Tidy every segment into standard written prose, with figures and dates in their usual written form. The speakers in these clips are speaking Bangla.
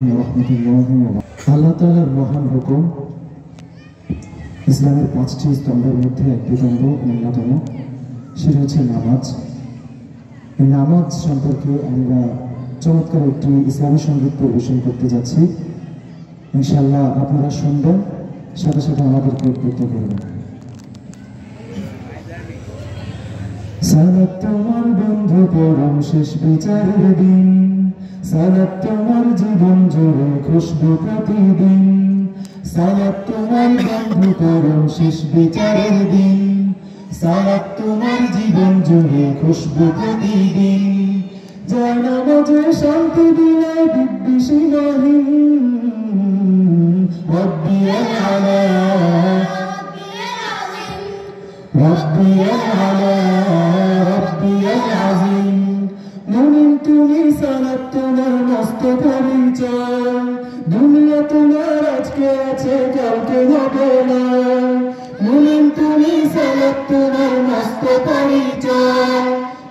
আল্লাহ তাআলার মহান হুকুম ইসলামের 5টি স্তম্ভের মধ্যে একটি স্তম্ভ অন্যতম, সেটা হচ্ছে নামাজ। এই নামাজ সম্পর্কে আমরা চমৎকার একটি ইসলামী সঙ্গীত পরিবেশন করতে যাচ্ছি। ইনশাআল্লাহ আপনারা শুনবেন, সাথে সাথে আমাদেরকে উদ্বুদ্ধ করবেন। সালাত তোমার বন্ধু পরম শেষ বিচারের দিন, সালাত তোমার জীবন জুড়ে খুশবু প্রতিদিন, সালাত তোমার বন্ধু পরম শেষ বিচারের দিন, সালাত তোমার জীবন জুড়ে খুশবু প্রতিদিন। যার নামাজে শান্তি দিলে বিদ্বেষীহীন, রব্বিয়াল আলা রব্বিয়াল আলা রব্বিয়াল আযীম। মুমিন তুমি, সালাত তোমার মস্ত পরিচয়, দুনিয়া তোমার আজকে আছে কালকে হবে না। মুমিন তুমি, সালাত তোমার মস্ত পরিচয়,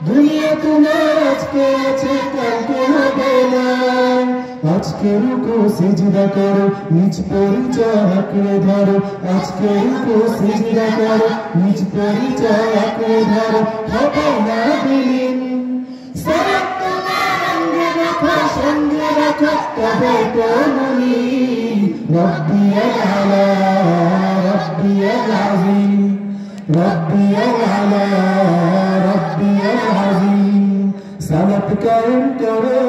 দুনিয়া তোমার আজকে আছে কালকে হবে না। আজকে রুকু সিজদা করো, নিজ পরিচয় আঁকড়ে ধরো, আজকে রুকু সিজদা করো, নিজ পরিচয় আঁকড়ে ধরো, হবে না বিলীন। সালাত তোমার অঙ্গে রাখো, সঙ্গে রাখো, তবে তো মুমিন। রব্বিয়াল আলা রব্বিয়াল আযীম, রব্বিয়াল আলা রব্বিয়াল আযীম। সালাত কায়েম করো,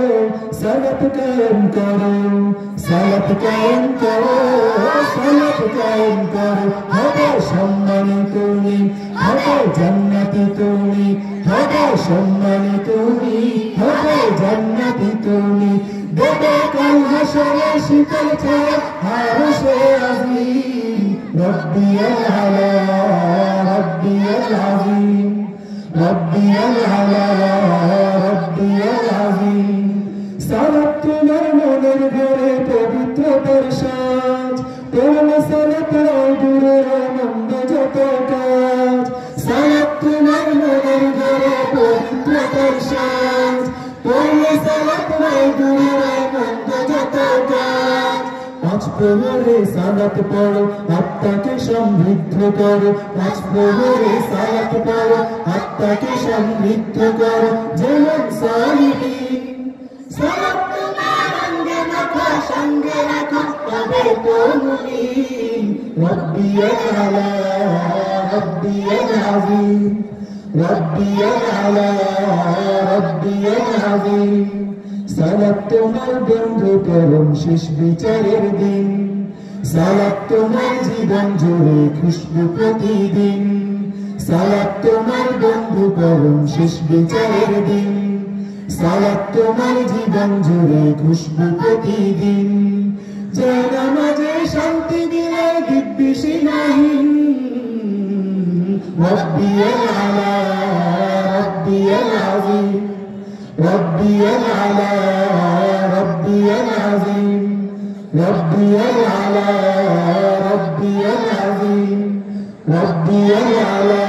সালাত কায়েম করো, সালাত কায়েম করো, সালাত কায়েম করো, হবে সম্মানী তুমি, হবে জান্নাতি তুমি, হবে সম্মানী তুমি, হবে জান্নাতি তুমি। দেবে কাল হাসরে শীতল ছায়া আরশে আযীম। রব্বিয়াল আলা রব্বিয়াল আযীম, রব্বিয়াল আলা রব্বিয়াল আযীম। সালাত তোমার মনের ঘরে পবিত্রতার সাজ, তোমার সালাত রায় দূরে আনন্দ যত কাজ। সালাত তোমার মনের ঘরে পবিত্রতার সাজ, তোমার সালাত রায় দূরে আনন্দ যত কাজ। পাঁচ প্রহরে সালাত পড়ো, আত্মাকে সমৃদ্ধ করো, পাঁচ প্রহরে সালাত পড়ো, আত্মাকে সমৃদ্ধ করো, যেমন সালিহিন। সালাত তোমার অঙ্গে রাখো, সঙ্গে রাখো, তবে তো মুমিন। রব্বিয়াল আলা রব্বিয়াল আযীম, রব্বিয়াল আলা রব্বিয়াল আযীম। সালাত তোমার বন্ধু পরম শেষ বিচারের দিন, সালাত তোমার জীবন জুড়ে খুশবু প্রতিদিন, সালাত তোমার বন্ধু পরম শেষ বিচারের দিন, সালাত তোমার জীবন জুড়ে খুশবু প্রতিদিন। যার নামাজে শান্তি দিলে বিদ্বেষীহীন, রব্বিয়াল আলা রব্বিয়াল আযীম, রব্বিয়াল আলা রব্বিয়াল আযীম, রব্বিয়াল আলা রব্বিয়াল আযীম, রব্বিয়াল আলা